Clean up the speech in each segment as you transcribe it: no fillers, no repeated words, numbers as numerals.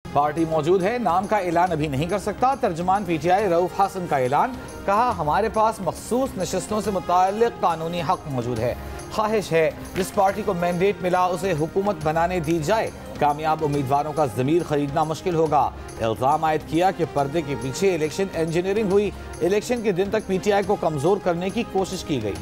Party मौजूद है, नाम का ऐलान अभी नहीं कर सकता। तर्जुमान पीटीआई रऊफ हसन का ऐलान, कहा हमारे पास मखसूस नशस्तों से मुताल्लिक कानूनी हक मौजूद है। ख्वाहिश है जिस पार्टी को मैंडेट मिला उसे हुकूमत बनाने दी जाए। कामयाब उम्मीदवारों का ज़मीर खरीदना मुश्किल होगा। इल्ज़ाम आयद किया कि पर्दे के पीछे इलेक्शन इंजीनियरिंग हुई। इलेक्शन के दिन तक पीटीआई को कमज़ोर करने की कोशिश की गई।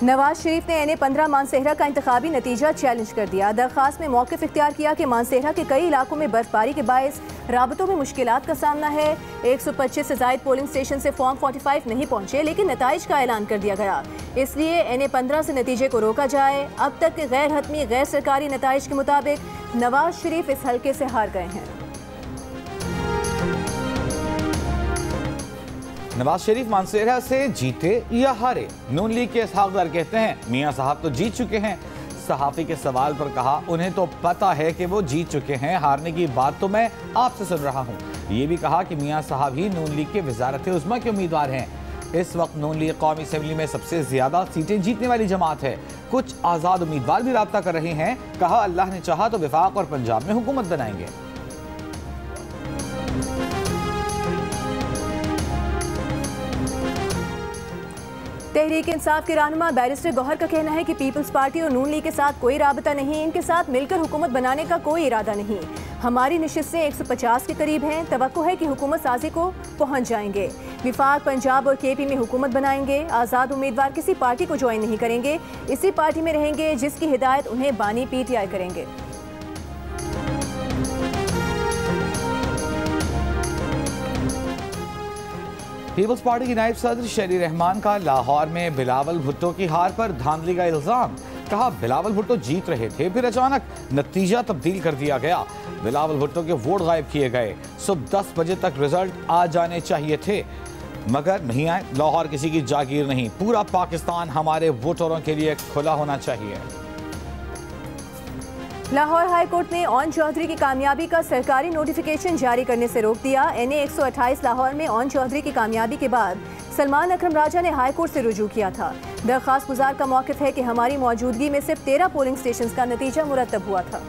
नवाज शरीफ ने NA-15 मानसेहरा का इंतखाबी नतीजा चैलेंज कर दिया। दरखास्त में मौक़िफ़ इख्तियार किया कि मानसेहरा के कई इलाकों में बर्फबारी के बायस राबतों में मुश्किलात का सामना है। 125 से ज़ायद पोलिंग स्टेशन से फॉर्म 45 नहीं पहुँचे, लेकिन नताइज का ऐलान कर दिया गया। इसलिए NA-15 से नतीजे को रोका जाए। अब तक के गैर हतमी गैर सरकारी नताइज के मुताबिक नवाज शरीफ इस हल्के से हार गए हैं। नवाज शरीफ मानसेहरा से जीते या हारे, नून लीग के इसहाक़ कहते हैं मियां साहब तो जीत चुके हैं। सहाफ़ी के सवाल पर कहा उन्हें तो पता है कि वो जीत चुके हैं, हारने की बात तो मैं आपसे सुन रहा हूँ। ये भी कहा कि मियां साहब ही नून लीग के वज़ारत उज़्मा के उम्मीदवार हैं। इस वक्त नून लीग कौमी असम्बली में सबसे ज़्यादा सीटें जीतने वाली जमात है। कुछ आज़ाद उम्मीदवार भी राब्ता कर रहे हैं। कहा अल्लाह ने चाहा तो वफाक और पंजाब में हुकूमत बनाएंगे। तहरीक इंसाफ के रहनुमा बैरिस्टर गौहर का कहना है कि पीपल्स पार्टी और नून लीग के साथ कोई राबता नहीं, इनके साथ मिलकर हुकूमत बनाने का कोई इरादा नहीं। हमारी नशिस्तें 150 के करीब हैं। तवक्को है कि हुकूमत साजी को पहुंच जाएंगे। विफाक, पंजाब और KP में हुकूमत बनाएंगे। आज़ाद उम्मीदवार किसी पार्टी को ज्वाइन नहीं करेंगे, इसी पार्टी में रहेंगे जिसकी हिदायत उन्हें बानी PTI करेंगे। पीपल्स पार्टी की नायब सदर शेरी रहमान का लाहौर में बिलावल भुट्टो की हार पर धांधली का इल्जाम। कहा बिलावल भुट्टो जीत रहे थे, फिर अचानक नतीजा तब्दील कर दिया गया। बिलावल भुट्टो के वोट गायब किए गए। सुबह 10 बजे तक रिजल्ट आ जाने चाहिए थे, मगर नहीं आए। लाहौर किसी की जागीर नहीं, पूरा पाकिस्तान हमारे वोटरों के लिए खुला होना चाहिए। लाहौर हाई कोर्ट ने ओन चौधरी की कामयाबी का सरकारी नोटिफिकेशन जारी करने से रोक दिया। NA-128 लाहौर में ओन चौधरी की कामयाबी के बाद सलमान अकरम राजा ने हाई कोर्ट से रुजू किया था। दरख्वास्त गुजार का मौक़िफ़ है कि हमारी मौजूदगी में सिर्फ 13 पोलिंग स्टेशन का नतीजा मुरतब हुआ था।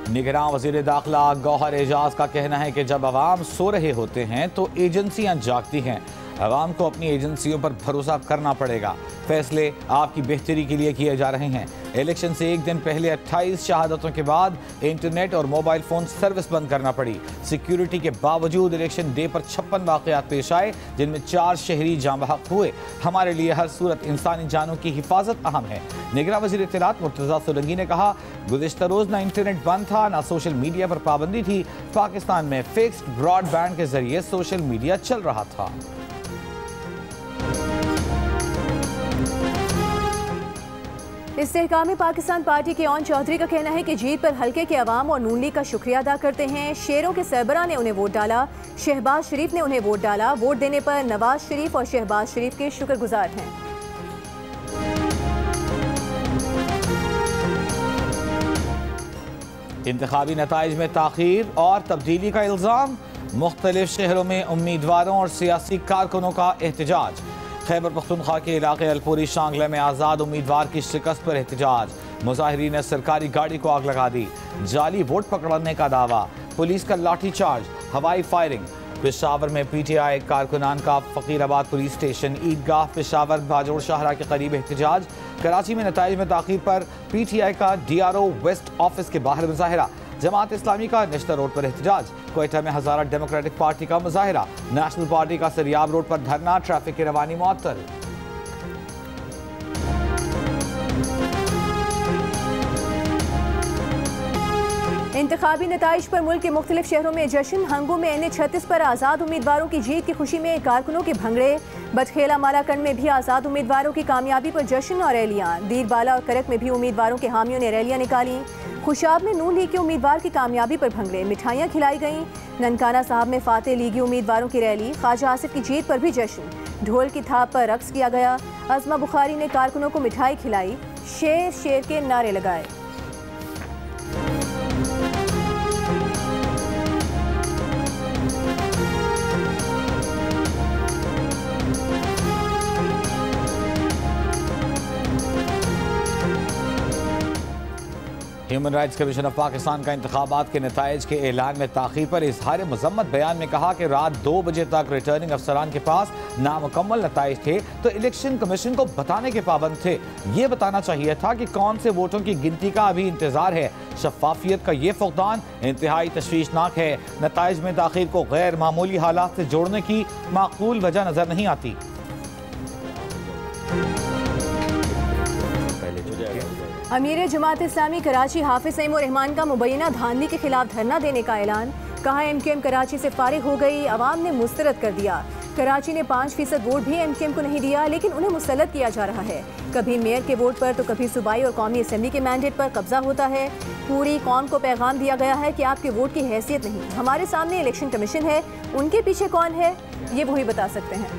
निगरान वज़ीर दाखिला गौहर एजाज का कहना है कि जब अवाम सो रहे होते हैं तो एजेंसियां जागती हैं। अवाम को अपनी एजेंसियों पर भरोसा करना पड़ेगा। फैसले आपकी बेहतरी के लिए किए जा रहे हैं। इलेक्शन से एक दिन पहले 28 शहादतों के बाद इंटरनेट और मोबाइल फ़ोन सर्विस बंद करना पड़ी। सिक्योरिटी के बावजूद इलेक्शन डे पर 56 वाक़यात पेश आए, जिनमें 4 शहरी जाँ बहक हुए। हमारे लिए हर सूरत इंसानी जानों की हिफाजत अहम है। निगरान वज़ीर इत्तलात मुर्तज़ा सुरंगी ने कहा, गुज़िश्ता रोज़ ना इंटरनेट बंद था, ना सोशल मीडिया पर पाबंदी थी। पाकिस्तान में फिक्स्ड ब्रॉडबैंड के जरिए सोशल मीडिया चल रहा था। इस्तेहकाम पाकिस्तान पार्टी के ओन चौधरी का कहना है कि जीत पर हल्के के अवाम और नून लीग का शुक्रिया अदा करते हैं। शेरों के सरबरा ने उन्हें वोट डाला, शहबाज शरीफ ने उन्हें वोट डाला। वोट देने पर नवाज शरीफ और शहबाज शरीफ के शुक्रगुजार हैं। इंतखाबी नताइज में ताख़ीर और तब्दीली का इल्ज़ाम। मुख्तलिफ शहरों में उम्मीदवारों और सियासी कारकुनों का एहतजाज। खैबर पख्तूनख्वा के इलाके अलपुरी शांगला में आज़ाद उम्मीदवार की शिकस्त पर एहतजाज। मुजाहिरीन ने सरकारी गाड़ी को आग लगा दी। जाली वोट पकड़ने का दावा, पुलिस का लाठी चार्ज, हवाई फायरिंग। पेशावर में PTI कारकुनान का फ़कीराबाद पुलिस स्टेशन, ईदगाह पेशावर बाजोड़ शाहरा के करीब एहतजाज। कराची में नताइज में ताख़ीर पर PTI का DRO वेस्ट ऑफिस के बाहर मुजाहिरा। जमात इस्लामी का नश्ता रोड पर एहतजाज। क्वेटा में हज़ारा डेमोक्रेटिक पार्टी का मुजाहिरा। नेशनल पार्टी का सरियाब रोड पर धरना, ट्रैफिक की रवानी मुअत्तल। इंतखाबी नताइज पर मुल्क के मुख्तलिफ शहरों में जश्न। हंगू में NA-36 पर आज़ाद उम्मीदवारों की जीत की खुशी में कारकुनों के भंगड़े। बटखेला मालाकंड में भी आज़ाद उम्मीदवारों की कामयाबी पर जश्न और रैलियाँ। दीरबाला और करक में भी उम्मीदवारों के हामियों ने रैलियाँ निकाली। खुशाब में नून लीग के उम्मीदवार की कामयाबी पर भंगड़े, मिठाइयाँ खिलाई गईं। ननकाना साहब में फातेह लीगी उम्मीदवारों की रैली। ख्वाजा आसिफ की जीत पर भी जश्न। ढोल की थाप पर रक्स किया गया। अज़मा बुखारी ने कारकुनों को मिठाई खिलाई, शेर शेर के नारे लगाए। Human rights commission of Pakistan का इंतखाबात के नताइज के ऐलान में ताख़ीर पर इजहार मज़म्मत बयान में कहा कि रात 2 बजे तक रिटर्निंग अफसरान के पास नामुकम्मल नताइज थे तो इलेक्शन कमीशन को बताने के पाबंद थे। ये बताना चाहिए था कि कौन से वोटों की गिनती का अभी इंतजार है। शफाफियत का ये फुकदान इंतहाई तशवीशनाक है। नताइज में ताख़ीर को गैर मामूली हालात से जोड़ने की माकूल वजह नजर नहीं आती। अमीर जमात इस्लामी कराची हाफिज सईम उर रहमान का मुबैना धांधली के खिलाफ धरना देने का ऐलान। कहा MKM कराची से फारिग हो गई, अवाम ने मुस्तरद कर दिया। कराची ने 5% वोट भी MKM को नहीं दिया, लेकिन उन्हें मुसल्लत किया जा रहा है। कभी मेयर के वोट पर तो कभी सूबाई और कौमी असम्बली के मैंडेट पर कब्जा होता है। पूरी कौम को पैगाम दिया गया है कि आपके वोट की हैसियत नहीं, हमारे सामने इलेक्शन कमीशन है, उनके पीछे कौन है ये वही बता सकते हैं।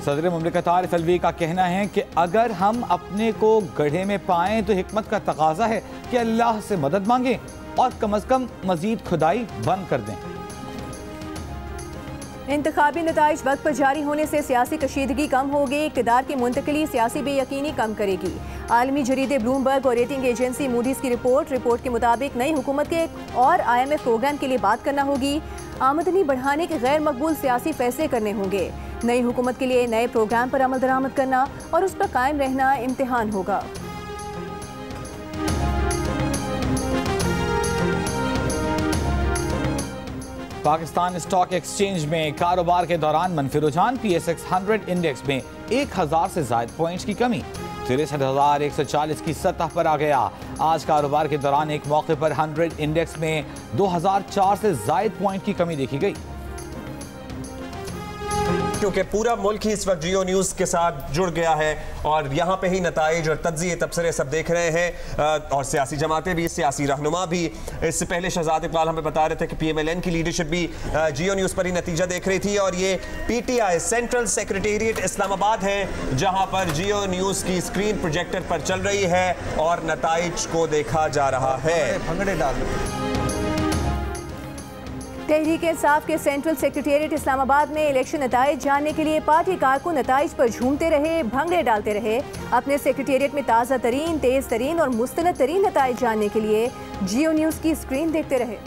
सदर मुमलिकत आरिफ अलवी का कहना है कि अगर हम अपने को गड्ढे में पाएं तो हिकमत का तकाजा है कि अल्लाह से मदद मांगें और कम अज़ कम मजीद खुदाई बंद कर दें। इंतखाबी नताइज वक्त पर जारी होने से सियासी कशीदगी कम होगी, इक़्तिदार की मुंतकिली सियासी बेयकीनी कम करेगी। आलमी जरीदे ब्लूमबर्ग और रेटिंग एजेंसी मूडीज़ की रिपोर्ट के मुताबिक नई हुकूमत के और IMF प्रोग्राम के लिए बात करना होगी। आमदनी बढ़ाने के गैर मकबूल सियासी फैसले करने होंगे। नई हुकूमत के लिए नए प्रोग्राम पर अमल दरामद करना और उस पर कायम रहना इम्तिहान होगा। पाकिस्तान स्टॉक एक्सचेंज में कारोबार के दौरान मनफी रुझान। PSX 100 इंडेक्स में 1000 से ज़ायद पॉइंट्स की कमी 63,140 की सतह पर आ गया। आज कारोबार के दौरान एक मौके पर 100 इंडेक्स में 2004 से ज़ायद पॉइंट की कमी देखी गई। क्योंकि पूरा मुल्क ही इस वक्त जियो न्यूज़ के साथ जुड़ गया है और यहाँ पे ही नताइज और तज्ज़िये तबसरे सब देख रहे हैं और सियासी जमातें भी, सियासी रहनुमा भी। इससे पहले शहजाद इकबाल हमें बता रहे थे कि PMLN की लीडरशिप भी जियो न्यूज़ पर ही नतीजा देख रही थी और ये PTI सेंट्रल सेक्रेटेरिएट इस्लामाबाद है जहाँ पर जियो न्यूज़ की स्क्रीन प्रोजेक्टर पर चल रही है और नताइज को देखा जा रहा है। भंगड़े डाल तहरीक इंसाफ के सेंट्रल सेक्रेटेरिएट इस्लामाबाद में इलेक्शन नताइज जानने के लिए पार्टी कारकुन नताइज पर झूमते रहे, भंगड़े डालते रहे। अपने सेक्रेटेरिएट में ताज़ा तरीन, तेज़ तरीन और मुस्तनद तरीन नताइज जानने के लिए जियो न्यूज़ की स्क्रीन देखते रहे।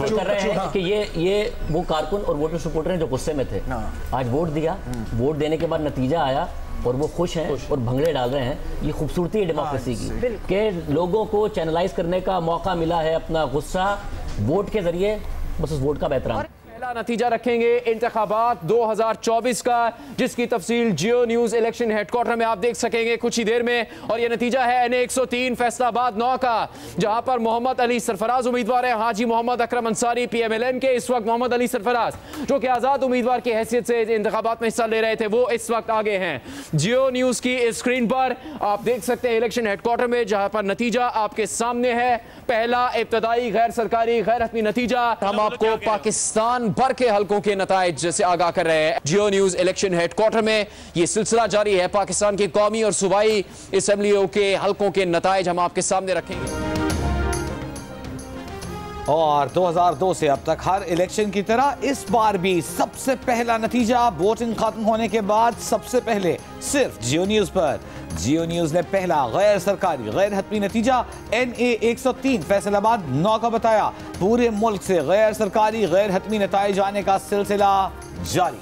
कर रहे हैं कि ये वो कारकुन और वोटर सपोर्टर हैं जो गुस्से में थे, आज वोट दिया, वोट देने के बाद नतीजा आया और वो खुश हैं और भंगड़े डाल रहे हैं। ये खूबसूरती है डेमोक्रेसी की कि लोगों को चैनलाइज करने का मौका मिला है अपना गुस्सा वोट के जरिए, बस उस वोट का एहतराम। नतीजा रखेंगे इंतखाबात 2024 का, जिसकी तफसील जियो न्यूज़ इलेक्शन हेडक्वार्टर में आप देख सकेंगे कुछ ही देर में। और यह नतीजा है NA 103 फैसलाबाद 9 का, जहां पर मोहम्मद अली सरफराज उम्मीदवार है। हाजी मोहम्मद अकरम अंसारी PMLN के, इस वक्त मोहम्मद अली सरफराज जो कि आज़ाद उम्मीदवार की हैसियत से इंतखाबात में हिस्सा ले रहे थे, वो इस वक्त आगे हैं। जियो न्यूज़ की स्क्रीन पर आप देख सकते हैं इलेक्शन हेडक्वार्टर में, जहां पर नतीजा आपके सामने है। पहला इब्तदाई गैर सरकारी गैर हतमी नतीजा। हम आपको पाकिस्तान भर के हलकों के नताइज से आगाह कर रहे हैं। जियो न्यूज़ इलेक्शन हेडक्वार्टर में ये सिलसिला जारी है। पाकिस्तान की कौमी और सूबाई असेंबलियों के हलकों के नताइज हम आपके सामने रखेंगे। और 2002 से अब तक हर इलेक्शन की तरह इस बार भी सबसे पहला नतीजा वोटिंग खत्म होने के बाद सबसे पहले सिर्फ जियो न्यूज़ पर। जियो न्यूज़ ने पहला गैर सरकारी गैर हतमी नतीजा NA 103 फैसलाबाद 9 का बताया। पूरे मुल्क से गैर सरकारी गैर हतमी नताइज आने का सिलसिला जारी।